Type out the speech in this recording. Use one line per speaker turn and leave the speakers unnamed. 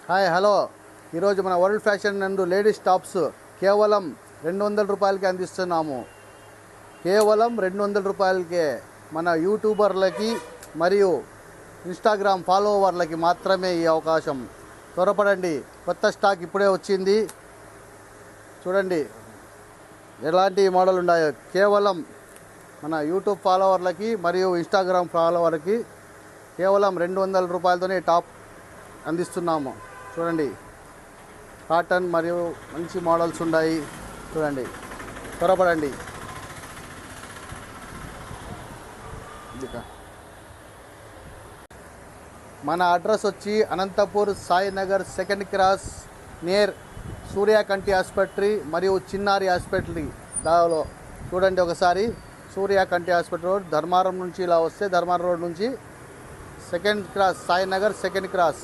Hi hello ఈరోజు మన world fashion నందు లేడీస్ టాప్స్ కేవలం 200 రూపాయలకి అందిస్తున్నాము. కేవలం 200 రూపాయలకే మన యూట్యూబర్లకి మరియు ఇన్స్టాగ్రామ్ ఫాలోవర్లకి మాత్రమే ఈ అవకాశం. త్వరపడండి, కొత్త స్టాక్ ఇప్పుడే వచ్చింది. చూడండి ఎలాంటి మోడల్ ఉన్నాయో. కేవలం మన యూట్యూబ్ ఫాలోవర్లకి మరియు ఇన్స్టాగ్రామ్ ఫాలోవర్లకి కేవలం 200 రూపాయలతోనే టాప్ అందిస్తున్నాము. చూడండి కాటన్ మరియు మంచి మోడల్స్ ఉన్నాయి. చూడండి త్వరపడండి. మన అడ్రస్ వచ్చి Anantapur Sainagar second cross near Suryakanti ఆసుపత్రి మరియు చిన్నారి ఆసుపత్రి దాలో. చూడండి ఒకసారి సూర్యకంటి హాస్పిటల్ రోడ్ ధర్మారం నుంచి ఇలా వస్తే ధర్మారం రోడ్ నుంచి second cross Sainagar second cross